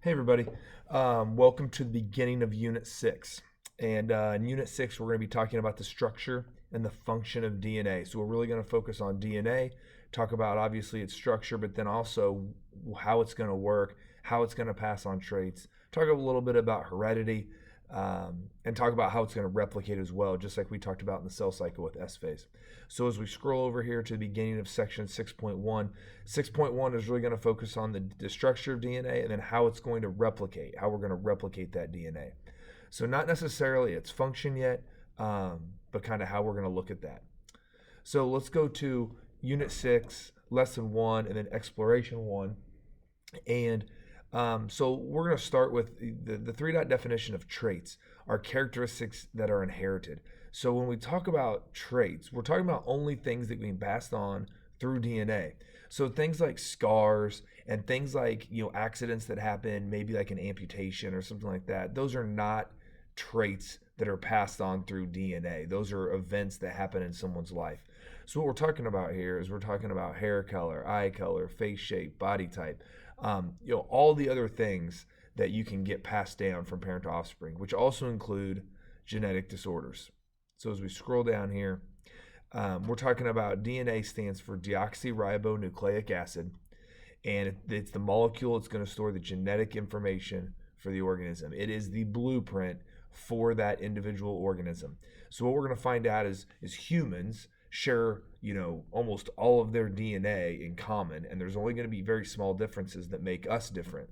Hey everybody, welcome to the beginning of Unit 6. And in Unit 6, we're going to be talking about the structure and the function of DNA. So we're really going to focus on DNA, talk about obviously its structure, but then also how it's going to work, how it's going to pass on traits, talk a little bit about heredity, and talk about how it's going to replicate as well, just like we talked about in the cell cycle with S phase. So as we scroll over here to the beginning of section 6.1, 6.1 is really going to focus on the structure of DNA and then how it's going to replicate, how we're going to replicate that DNA. So not necessarily its function yet, but kind of how we're going to look at that. So let's go to Unit 6, Lesson 1, and then Exploration 1. And so we're going to start with the three-dot definition of traits are characteristics that are inherited. So when we talk about traits, we're talking about only things that can be passed on through DNA. So things like scars and things like accidents that happen, maybe like an amputation or something like that, those are not traits that are passed on through DNA. Those are events that happen in someone's life. So what we're talking about here is we're talking about hair color, eye color, face shape, body type, all the other things that you can get passed down from parent to offspring, which also include genetic disorders. So as we scroll down here, we're talking about DNA stands for deoxyribonucleic acid, and it's the molecule that's going to store the genetic information for the organism. It is the blueprint for that individual organism. So what we're going to find out is humans share almost all of their DNA in common, and there's only going to be very small differences that make us different.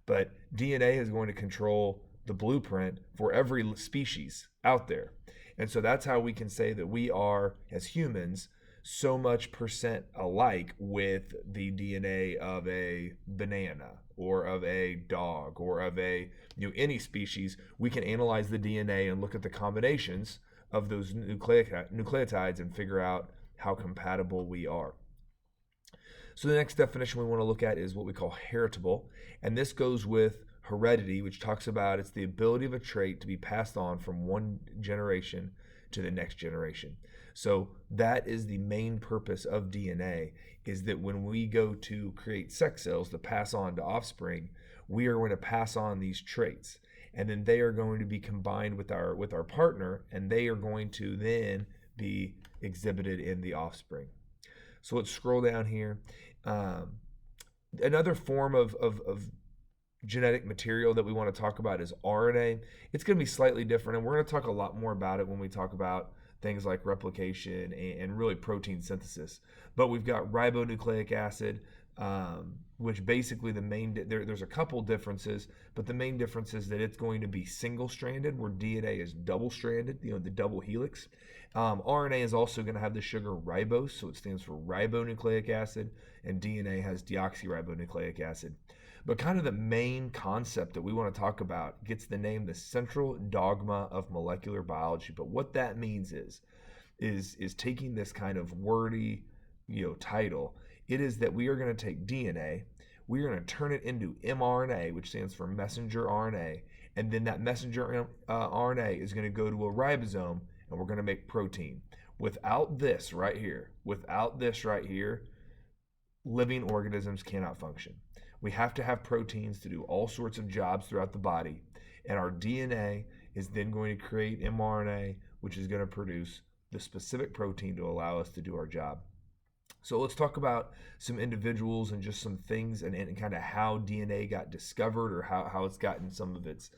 But DNA is going to control the blueprint for every species out there. And so that's how we can say that we are, as humans, so much percent alike with the DNA of a banana or of a dog or of any species. We can analyze the DNA and look at the combinations of those nucleotides and figure out how compatible we are. So the next definition we want to look at is what we call heritable, and this goes with heredity, which talks about it's the ability of a trait to be passed on from one generation to the next generation. So that is the main purpose of DNA, is that when we go to create sex cells to pass on to offspring, we are going to pass on these traits, and then they are going to be combined with our partner, and they are going to then be exhibited in the offspring. So let's scroll down here. Another form of genetic material that we want to talk about is RNA. It's going to be slightly different, and we're going to talk a lot more about it when we talk about things like replication and really protein synthesis. But we've got ribonucleic acid, which basically there's a couple differences, but the main difference is that it's going to be single-stranded, where DNA is double-stranded, the double helix. RNA is also going to have the sugar ribose, so it stands for ribonucleic acid, and DNA has deoxyribonucleic acid. But kind of the main concept that we want to talk about gets the name the central dogma of molecular biology. But what that means is taking this kind of wordy, title. It is that we are going to take DNA, we are going to turn it into mRNA, which stands for messenger RNA, and then that messenger RNA is going to go to a ribosome, and we're going to make protein. Without this right here, living organisms cannot function. We have to have proteins to do all sorts of jobs throughout the body, and our DNA is then going to create mRNA, which is going to produce the specific protein to allow us to do our job. So let's talk about some individuals and just some things and kind of how DNA got discovered, or how it's gotten some of its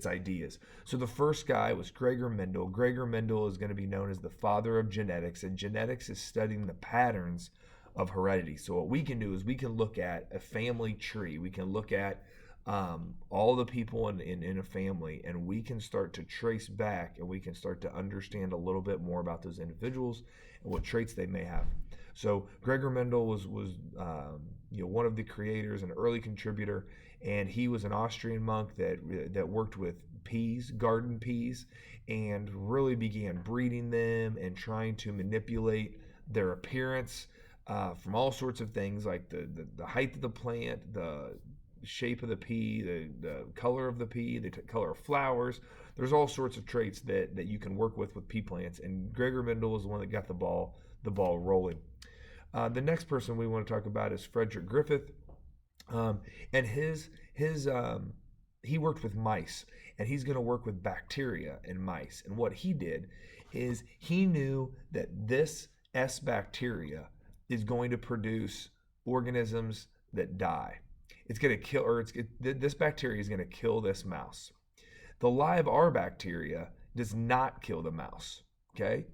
ideas. So the first guy was Gregor Mendel. Gregor Mendel is going to be known as the father of genetics, and genetics is studying the patterns of heredity. So what we can do is we can look at a family tree. We can look at all the people in a family, and we can start to trace back, and we can start to understand a little bit more about those individuals and what traits they may have. So Gregor Mendel was one of the creators, an early contributor, and he was an Austrian monk that worked with peas, garden peas, and really began breeding them and trying to manipulate their appearance from all sorts of things, like the height of the plant, the shape of the pea, the color of the pea, the color of flowers. There's all sorts of traits that you can work with pea plants, and Gregor Mendel was the one that got the ball rolling. The next person we want to talk about is Frederick Griffith. And he worked with mice, and he's going to work with bacteria in mice. And what he did is he knew that this S bacteria is going to produce organisms that die. It's going to kill, this bacteria is going to kill this mouse. The live R bacteria does not kill the mouse. Okay,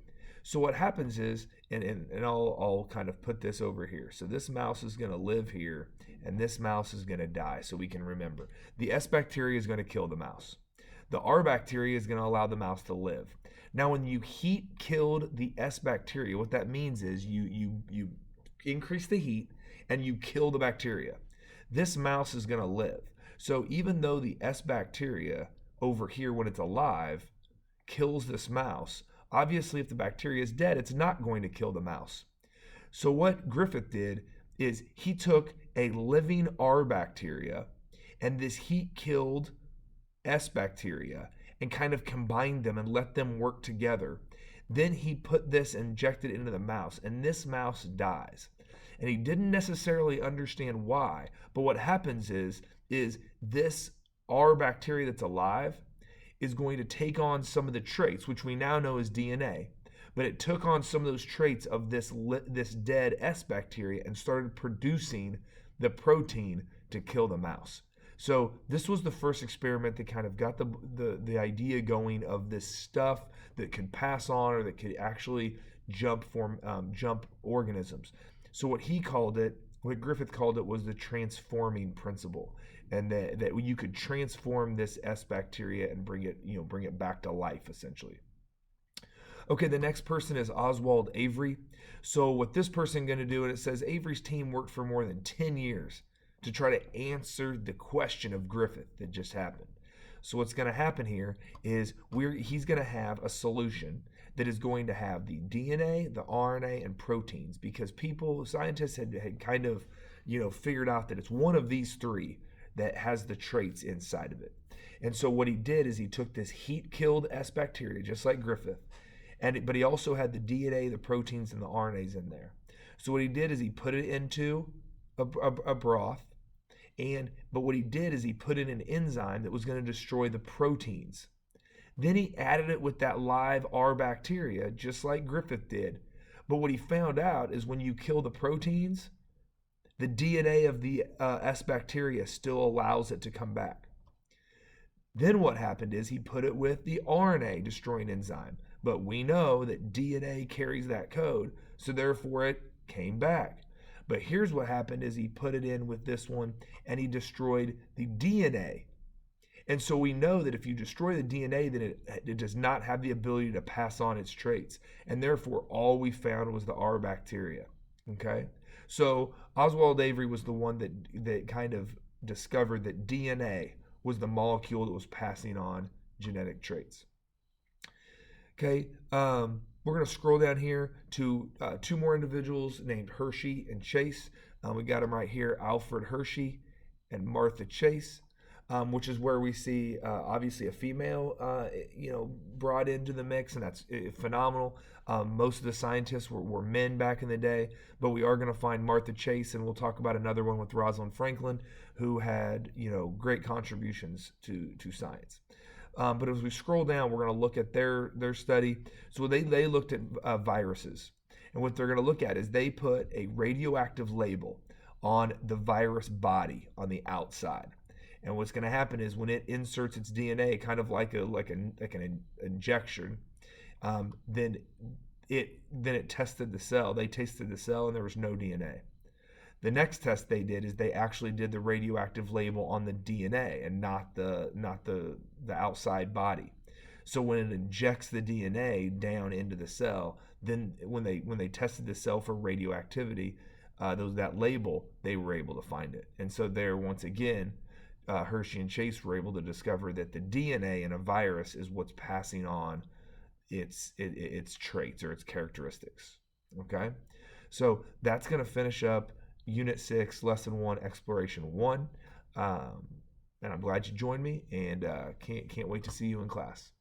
so what happens is, and I'll kind of put this over here. So this mouse is going to live here, and this mouse is going to die. So we can remember the S bacteria is going to kill the mouse. The R bacteria is going to allow the mouse to live. Now, when you heat killed the S bacteria, what that means is you increase the heat and you kill the bacteria. This mouse is going to live. So even though the S bacteria over here, when it's alive, kills this mouse, obviously if the bacteria is dead, it's not going to kill the mouse. So what Griffith did is he took a living R bacteria and this heat killed S bacteria and kind of combined them and let them work together. Then he put this, injected into the mouse, and this mouse dies. And he didn't necessarily understand why, but what happens is this R bacteria that's alive is going to take on some of the traits, which we now know is DNA, but it took on some of those traits of this dead S bacteria and started producing the protein to kill the mouse. So this was the first experiment that kind of got the idea going of this stuff that could pass on or that could actually jump organisms. So what Griffith called it was the transforming principle, and that you could transform this S bacteria and bring it back to life essentially. Okay, the next person is Oswald Avery. So what this person going to do, and it says Avery's team worked for more than 10 years to try to answer the question of Griffith that just happened. So what's going to happen here is he's going to have a solution that is going to have the DNA, the RNA, and proteins, because scientists had kind of, figured out that it's one of these three that has the traits inside of it. And so what he did is he took this heat-killed S bacteria, just like Griffith, but he also had the DNA, the proteins, and the RNAs in there. So what he did is he put it into a broth, but what he did is he put in an enzyme that was going to destroy the proteins. Then he added it with that live R bacteria, just like Griffith did. But what he found out is when you kill the proteins, the DNA of the S bacteria still allows it to come back. Then what happened is he put it with the RNA destroying enzyme. But we know that DNA carries that code, so therefore it came back. But here's what happened is he put it in with this one and he destroyed the DNA. And so we know that if you destroy the DNA, then it does not have the ability to pass on its traits. And therefore, all we found was the R bacteria. Okay? So Oswald Avery was the one that kind of discovered that DNA was the molecule that was passing on genetic traits. Okay, we're going to scroll down here to two more individuals named Hershey and Chase. We got them right here, Alfred Hershey and Martha Chase, which is where we see obviously a female, brought into the mix, and that's phenomenal. Most of the scientists were men back in the day, but we are going to find Martha Chase, and we'll talk about another one with Rosalind Franklin, who had great contributions to science. But as we scroll down, we're going to look at their study. So they looked at viruses. And what they're going to look at is they put a radioactive label on the virus body on the outside. And what's going to happen is when it inserts its DNA, kind of like an injection, then it tested the cell. They tasted the cell and there was no DNA. The next test they did is they actually did the radioactive label on the DNA and not the outside body. So when it injects the DNA down into the cell, then when they tested the cell for radioactivity, that label, they were able to find it. And so there, once again, Hershey and Chase were able to discover that the DNA in a virus is what's passing on its traits or its characteristics. Okay, so that's going to finish up Unit 6, Lesson 1, Exploration 1. And I'm glad you joined me, and can't wait to see you in class.